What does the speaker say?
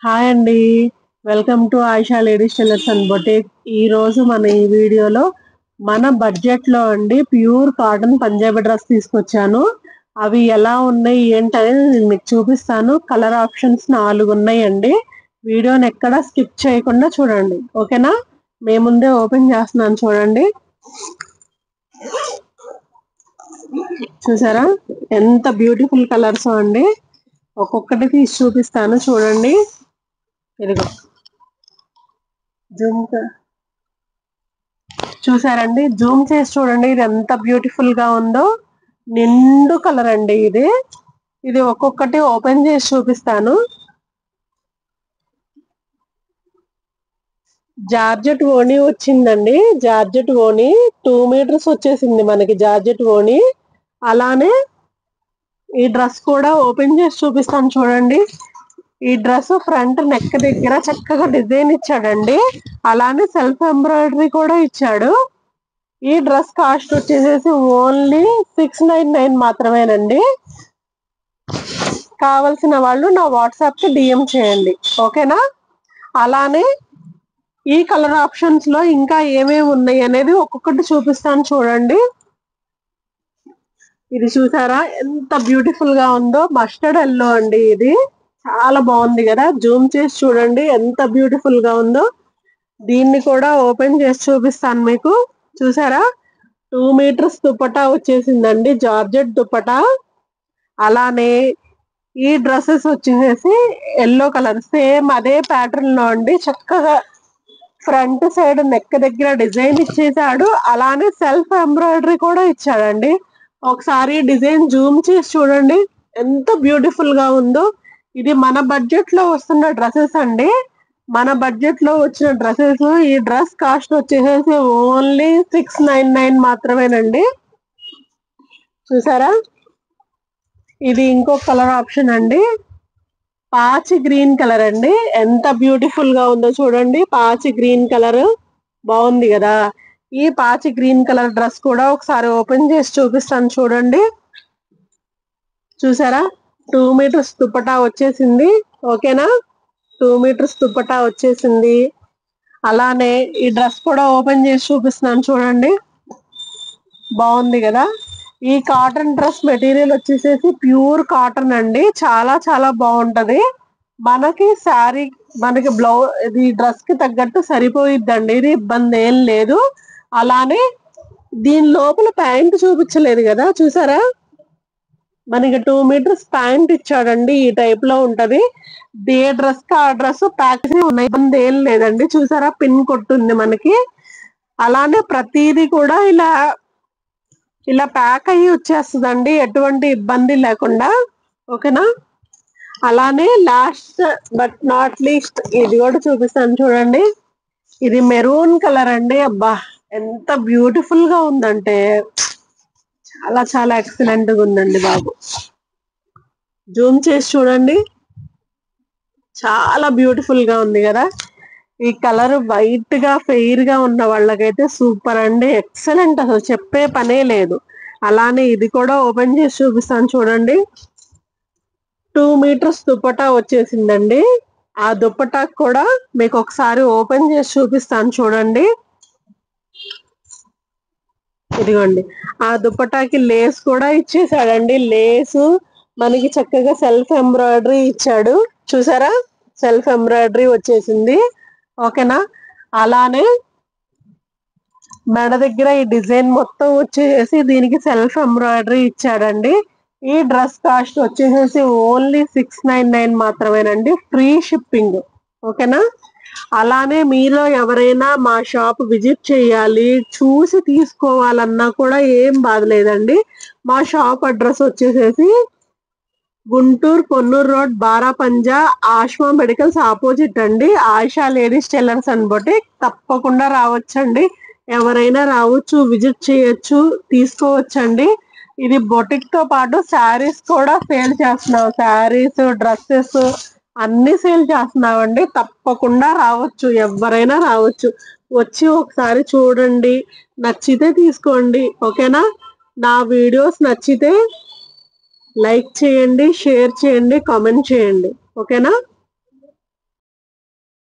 Hi అండి. Welcome to Ayesha ladies tailors and boutique. ఈ రోజు మన ఈ వీడియోలో మన బడ్జెట్ లో అండి ప్యూర్ కాటన్ పంజాబీ డ్రెస్ తీసుకొచ్చాను. అవి ఎలా ఉన్నాయి ఏంటనేది నేను మీకు చూపిస్తాను. కలర్ ఆప్షన్స్ 4 ఉన్నాయండి. వీడియోని ఎక్కడ స్కిప్ చేయకుండా చూడండి, ఓకేనా? మేము ముందే ఓపెన్ చేస్తున్నాను, చూడండి. చూసారా ఎంత బ్యూటిఫుల్ కలర్స్ అండి. ఒక్కొక్కటి తీసి చూపిస్తాను, చూడండి. ఇదిగో జూమ్ చూసారండి, జూమ్ చేసి చూడండి. ఇది ఎంత బ్యూటిఫుల్ గా ఉందో. నిండు కలర్ అండి ఇది. ఇది ఒక్కొక్కటి ఓపెన్ చేసి చూపిస్తాను. జార్జెట్ ఓణి వచ్చిందండి. జార్జెట్ ఓణి 2 మీటర్స్ వచ్చేసింది మనకి జార్జెట్ ఓణి. అలానే ఈ డ్రెస్ కూడా ఓపెన్ చేసి చూపిస్తాను, చూడండి. ఈ డ్రెస్ ఫ్రంట్ నెక్ దగ్గర చక్కగా డిజైన్ ఇచ్చాడండి. అలానే సెల్ఫ్ ఎంబ్రాయిడరీ కూడా ఇచ్చాడు. ఈ డ్రెస్ కాస్ట్ వచ్చేసేసి ఓన్లీ 699 మాత్రమేనండి. కావలసిన వాళ్ళు నా వాట్సాప్ కి డిఎం చేయండి, ఓకేనా? అలానే ఈ కలర్ ఆప్షన్స్ లో ఇంకా ఏమేమి ఉన్నాయి అనేది ఒక్కొక్కటి చూపిస్తాను, చూడండి. ఇది చూసారా ఎంత బ్యూటిఫుల్ గా ఉందో. మస్టర్డ్ ఎల్లో అండి. ఇది చాలా బాగుంది కదా. జూమ్ చేసి చూడండి ఎంత బ్యూటిఫుల్ గా ఉందో. దీన్ని కూడా ఓపెన్ చేసి చూపిస్తాను మీకు. చూసారా 2 మీటర్స్ దుపట్టా వచ్చేసిందండి, జార్జెట్ దుపట్టా. అలానే ఈ డ్రెస్సెస్ వచ్చేసేసి ఎల్లో కలర్, సేమ్ అదే ప్యాటర్న్ లో అండి. చక్కగా ఫ్రంట్ సైడ్ నెక్ దగ్గర డిజైన్ ఇచ్చేసాడు. అలానే సెల్ఫ్ ఎంబ్రాయిడరీ కూడా ఇచ్చాడండి. ఒకసారి డిజైన్ జూమ్ చేసి చూడండి ఎంత బ్యూటిఫుల్ గా ఉందో. ఇది మన బడ్జెట్ లో వస్తున్న డ్రెస్సెస్ అండి. మన బడ్జెట్ లో వచ్చిన డ్రెస్సెస్. ఈ డ్రెస్ కాస్ట్ వచ్చేసేసి ఓన్లీ 699 మాత్రమేనండి. చూసారా ఇది ఇంకో కలర్ ఆప్షన్ అండి. పాచి గ్రీన్ కలర్ అండి. ఎంత బ్యూటిఫుల్ గా ఉందో చూడండి. పాచి గ్రీన్ కలర్ బాగుంది కదా. ఈ పాచి గ్రీన్ కలర్ డ్రెస్ కూడా ఒకసారి ఓపెన్ చేసి చూపిస్తాను, చూడండి. చూసారా 2 మీటర్స్ దుపట్టా వచ్చేసింది, ఓకేనా? 2 మీటర్స్ దుపట్టా వచ్చేసింది. అలానే ఈ డ్రెస్ కూడా ఓపెన్ చేసి చూపిస్తున్నాను, చూడండి. బాగుంది కదా. ఈ కాటన్ డ్రెస్ మెటీరియల్ వచ్చేసేసి ప్యూర్ కాటన్ అండి. చాలా చాలా బాగుంటది. మనకి శారీ, మనకి బ్లౌజ్, ఇది డ్రెస్ కి తగ్గట్టు సరిపోయిద్దండి. ఇది ఇబ్బంది ఏం లేదు. అలానే దీని లోపల ప్యాంట్ చూపించలేదు కదా. చూసారా మనకి 2 మీటర్స్ ప్యాంట్ ఇచ్చాడండి. ఈ టైప్ లో ఉంటది. ఏ డ్రెస్ కి ఆ డ్రెస్ ప్యాక్ ఉన్నాయి, ఇబ్బంది ఏం లేదండి. చూసారా పిన్ కొట్టుంది మనకి. అలానే ప్రతిదీ కూడా ఇలా ప్యాక్ అయ్యి వచ్చేస్తుందండి, ఎటువంటి ఇబ్బంది లేకుండా, ఓకేనా? అలానే లాస్ట్ బట్ నాట్ లీస్ట్ ఇది కూడా చూపిస్తాను, చూడండి. ఇది మెరూన్ కలర్ అండి. అబ్బా ఎంత బ్యూటిఫుల్ గా ఉందంటే చాలా చాలా ఎక్సలెంట్ గా ఉందండి బాబు. జూమ్ చేసి చూడండి, చాలా బ్యూటిఫుల్ గా ఉంది కదా. ఈ కలర్ వైట్ గా ఫెయిర్ గా ఉన్న వాళ్ళకైతే సూపర్ అండి, ఎక్సలెంట్, అసలు చెప్పే పనే లేదు. అలానే ఇది కూడా ఓపెన్ చేసి చూపిస్తాను, చూడండి. 2 మీటర్స్ దుపట్టా వచ్చేసిందండి. ఆ దుపట్టా కూడా మీకు ఒకసారి ఓపెన్ చేసి చూపిస్తాను, చూడండి. ఇదిగోండి, ఆ దుపట్టాకి లేస్ కూడా ఇచ్చేసాడండి. లేసు మనకి చక్కగా సెల్ఫ్ ఎంబ్రాయిడరీ ఇచ్చాడు. చూసారా సెల్ఫ్ ఎంబ్రాయిడరీ వచ్చేసింది, ఓకేనా? అలానే మెడ దగ్గర ఈ డిజైన్ మొత్తం వచ్చేసి దీనికి సెల్ఫ్ ఎంబ్రాయిడరీ ఇచ్చాడండి. ఈ డ్రెస్ కాస్ట్ వచ్చేసేసి ఓన్లీ 699 మాత్రమేనండి, ఫ్రీ షిప్పింగ్, ఓకేనా? అలానే మీలో ఎవరైనా మా షాప్ విజిట్ చేయాలి, చూసి తీసుకోవాలన్నా కూడా ఏం బాధలేదండి. మా షాప్ అడ్రస్ వచ్చేసేసి Guntur Ponnur road, Barapanja, Ashwa medicals opposite అండి. Ayesha ladies tailors and boutique. తప్పకుండా రావచ్చండి, ఎవరైనా రావచ్చు, విజిట్ చేయొచ్చు, తీసుకోవచ్చండి. ఇది బొటిక్ తో పాటు శారీస్ కూడా సేల్ చేస్తున్నాం. శారీస్, డ్రెస్సెస్ అన్ని సేల్ చేస్తున్నామండి. తప్పకుండా రావచ్చు, ఎవరైనా రావచ్చు. వచ్చి ఒకసారి చూడండి, నచ్చితే తీసుకోండి, ఓకేనా? నా వీడియోస్ నచ్చితే లైక్ చేయండి, షేర్ చేయండి, కామెంట్ చేయండి, ఓకేనా?